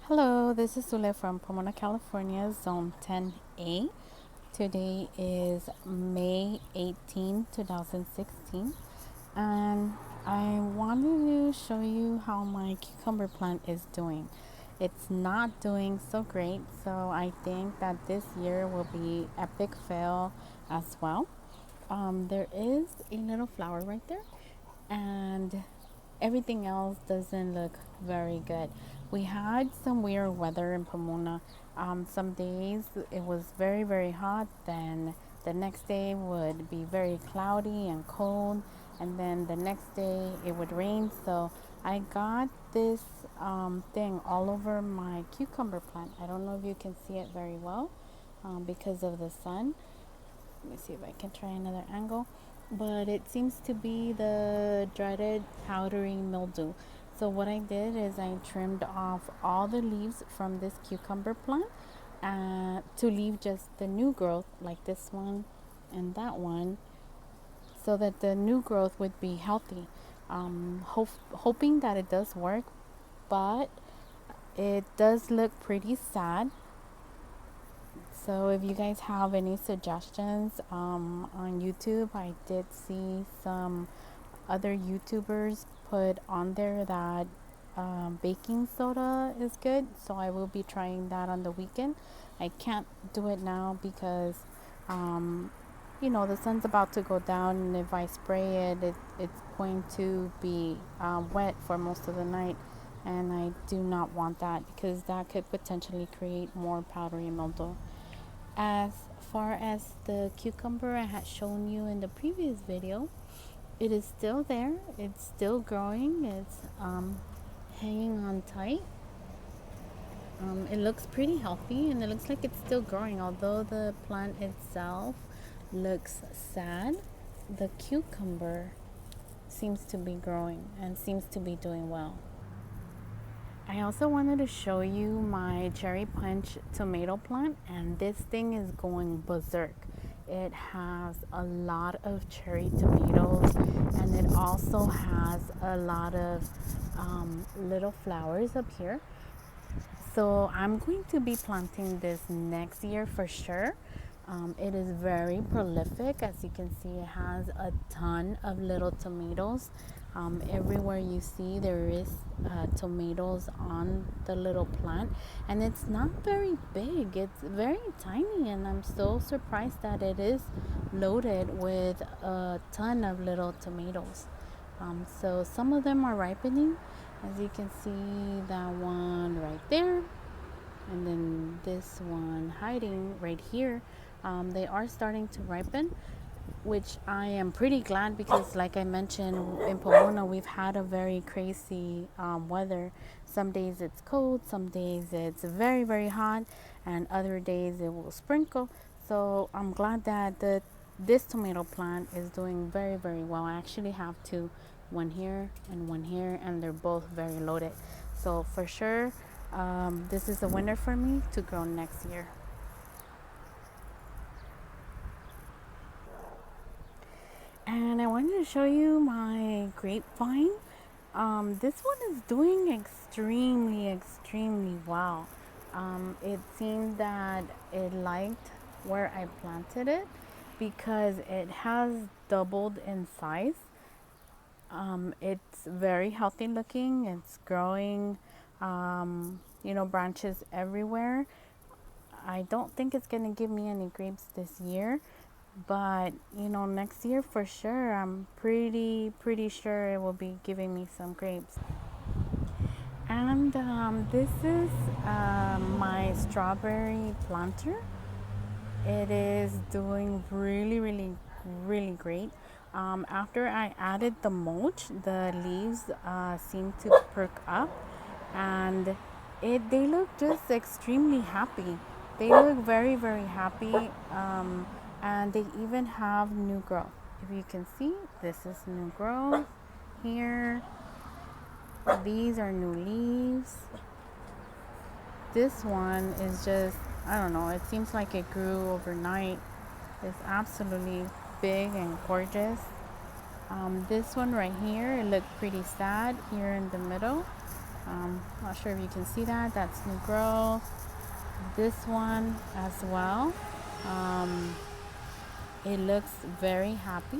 Hello, this is Zule from Pomona, California, Zone 10A. Today is May 18, 2016, and I wanted to show you how my cucumber plant is doing. It's not doing so great, so I think that this year will be epic fail as well. There is a little flower right there, and everything else doesn't look very good. We had some weird weather in Pomona. Some days it was very hot, then the next day would be very cloudy and cold, and then the next day it would rain. So I got this thing all over my cucumber plant. I don't know if you can see it very well because of the sun. Let me see if I can try another angle, but it seems to be the dreaded powdery mildew. So what I did is I trimmed off all the leaves from this cucumber plant to leave just the new growth, like this one and that one, so that the new growth would be healthy. Hoping that it does work, but it does look pretty sad. So if you guys have any suggestions on YouTube, I did see some other YouTubers put on there that baking soda is good. So I will be trying that on the weekend. I can't do it now because the sun's about to go down, and if I spray it's going to be wet for most of the night, and I do not want that because that could potentially create more powdery mildew. As far as the cucumber I had shown you in the previous video, it is still there. It's still growing. It's hanging on tight. It looks pretty healthy, and it looks like it's still growing. Although the plant itself looks sad, the cucumber seems to be growing and seems to be doing well. I also wanted to show you my cherry punch tomato plant, and this thing is going berserk. It has a lot of cherry tomatoes, and it also has a lot of little flowers up here. So I'm going to be planting this next year for sure. It is very prolific. As you can see, it has a ton of little tomatoes. Everywhere you see, there is tomatoes on the little plant, and it's not very big. It's very tiny, and I'm so surprised that it is loaded with a ton of little tomatoes. So some of them are ripening. As you can see, that one right there, and then this one hiding right here. They are starting to ripen, which I am pretty glad because, like I mentioned, in Pomona we've had a very crazy weather. Some days it's cold, some days it's very hot, and other days it will sprinkle. So I'm glad that this tomato plant is doing very well. I actually have two, one here and one here, and they're both very loaded. So for sure, this is a winner for me to grow next year. And I wanted to show you my grapevine. This one is doing extremely well. It seemed that it liked where I planted it because it has doubled in size. It's very healthy looking. It's growing, branches everywhere. I don't think it's going to give me any grapes this year, but next year for sure. I'm pretty sure it will be giving me some grapes. And this is my strawberry planter. It is doing really great. After I added the mulch, the leaves seem to perk up, and they look just extremely happy. They look very happy, and they even have new growth. If you can see, this is new growth here. These are new leaves. This one is just, I don't know, it seems like it grew overnight. It's absolutely big and gorgeous. This one right here, it looked pretty sad here in the middle. Not sure if you can see that. That's new growth. This one as well. It looks very happy.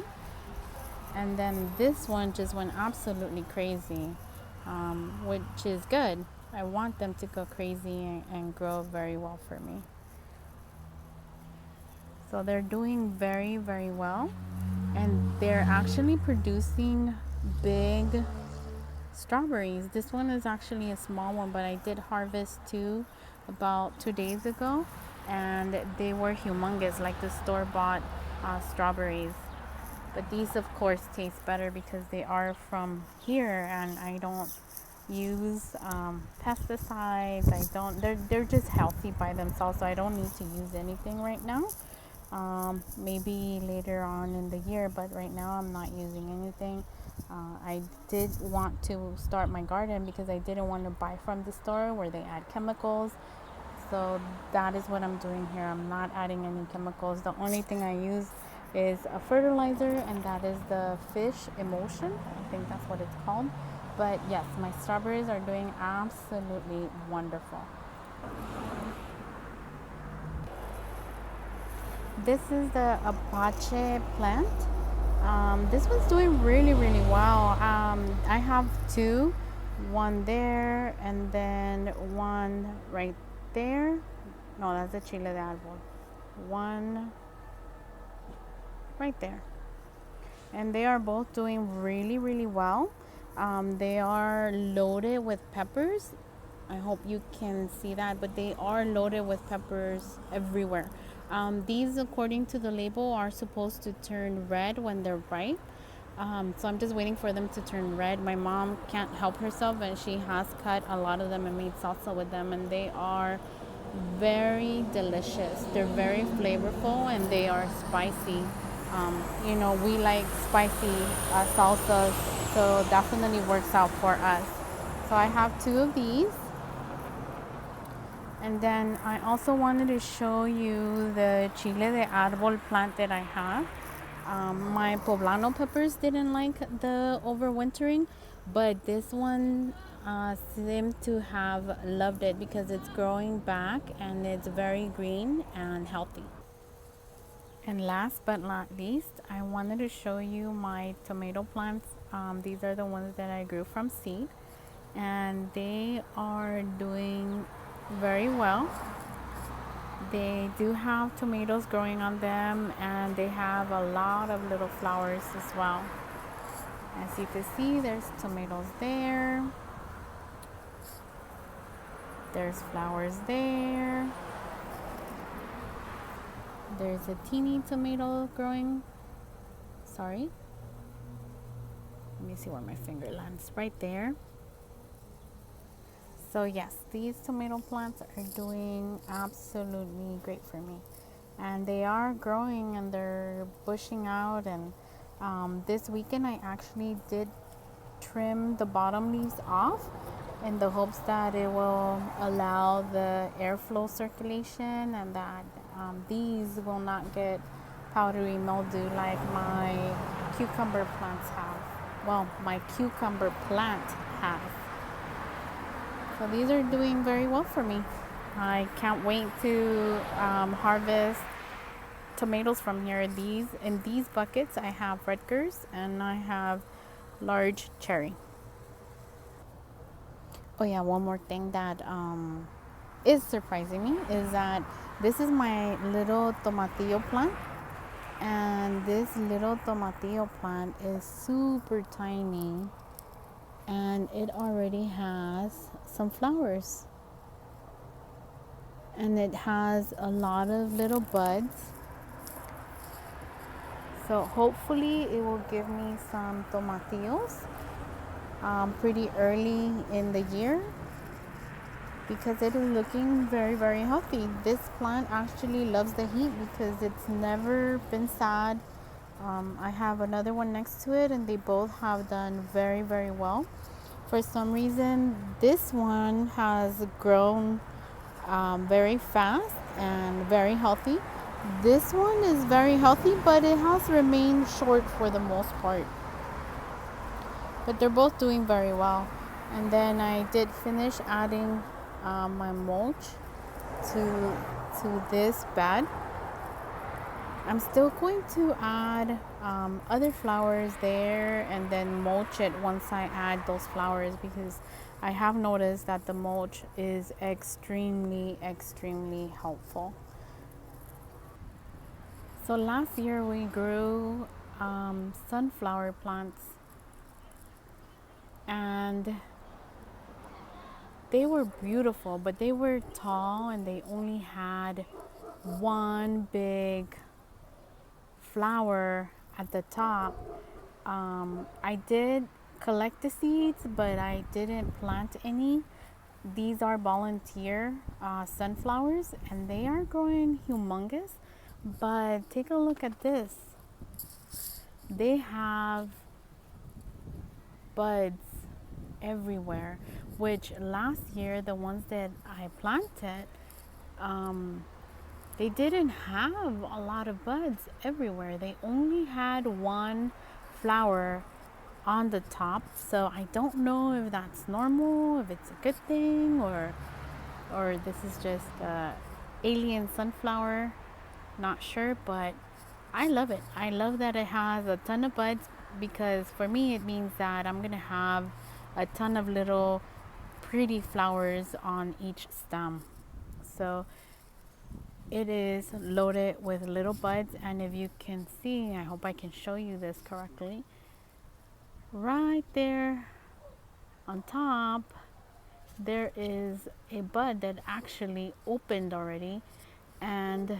And then this one just went absolutely crazy, which is good. I want them to go crazy and grow very well for me. So they're doing very, very well. And they're actually producing big strawberries. This one is actually a small one, but I did harvest two about 2 days ago. And they were humongous, like the store-bought strawberries. But these, of course, taste better because they are from here, and I don't use pesticides. I don't. They're just healthy by themselves, so I don't need to use anything right now. Maybe later on in the year, but right now I'm not using anything. I did want to start my garden because I didn't want to buy from the store where they add chemicals. So that is what I'm doing here. I'm not adding any chemicals. The only thing I use is a fertilizer, and that is the fish emulsion. I think that's what it's called. But yes, my strawberries are doing absolutely wonderful. This is the apache plant. This one's doing really, really well. I have two, one there and then one right there. No, that's the chile de árbol. One right there. And they are both doing really, really well. They are loaded with peppers. I hope you can see that, but they are loaded with peppers everywhere. These, according to the label, are supposed to turn red when they're ripe. So I'm just waiting for them to turn red. My mom can't help herself, and she has cut a lot of them and made salsa with them, and they are very delicious. They're very flavorful, and they are spicy. We like spicy salsas, so definitely works out for us. So I have two of these. And then I also wanted to show you the chile de árbol plant that I have. My poblano peppers didn't like the overwintering, but this one seemed to have loved it because it's growing back and it's very green and healthy. And last but not least, I wanted to show you my tomato plants. These are the ones that I grew from seed, and they are doing very well. They do have tomatoes growing on them, and they have a lot of little flowers as well. As you can see, there's tomatoes there. There's flowers there. There's a teeny tomato growing. Sorry. Let me see where my finger lands. Right there. So yes, these tomato plants are doing absolutely great for me. And they are growing and they're bushing out. And this weekend I actually did trim the bottom leaves off in the hopes that it will allow the airflow circulation and that these will not get powdery mildew like my cucumber plants have. Well, my cucumber plant has. So these are doing very well for me. I can't wait to harvest tomatoes from here. In these buckets, I have Rutgers and I have large cherry. Oh yeah, one more thing that is surprising me is that this is my little tomatillo plant, and this little tomatillo plant is super tiny, and it already has some flowers, and it has a lot of little buds. So hopefully it will give me some tomatillos pretty early in the year, because it is looking very, very healthy. This plant actually loves the heat because it's never been sad. I have another one next to it, and they both have done very, very well. For some reason, this one has grown very fast and very healthy. This one is very healthy, but it has remained short for the most part. But they're both doing very well. And then I did finish adding my mulch to this bed. I'm still going to add other flowers there and then mulch it once I add those flowers, because I have noticed that the mulch is extremely, extremely helpful. So last year we grew sunflower plants, and they were beautiful, but they were tall and they only had one big flower at the top. I did collect the seeds, but I didn't plant any. These are volunteer sunflowers, and they are growing humongous. But take a look at this. They have buds everywhere, which last year, the ones that I planted, um, they didn't have a lot of buds everywhere. They only had one flower on the top. So I don't know if that's normal, if it's a good thing, or this is just a alien sunflower. Not sure, but I love it. I love that it has a ton of buds, because for me it means that I'm gonna have a ton of little pretty flowers on each stem. So it is loaded with little buds, and if you can see, I hope I can show you this correctly, right there on top there is a bud that actually opened already, and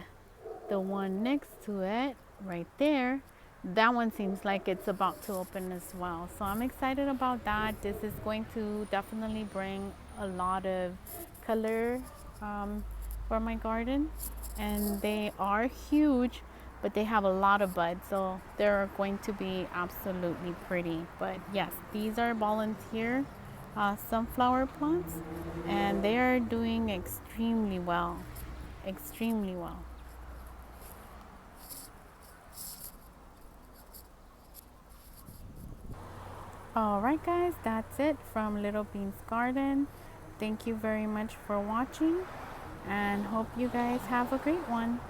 the one next to it right there, that one seems like it's about to open as well. So I'm excited about that. This is going to definitely bring a lot of color for my garden, and they are huge, but they have a lot of buds, so they're going to be absolutely pretty. But yes, these are volunteer sunflower plants, and they are doing extremely well, extremely well. All right, guys, that's it from Little Bean's Garden. Thank you very much for watching, and hope you guys have a great one.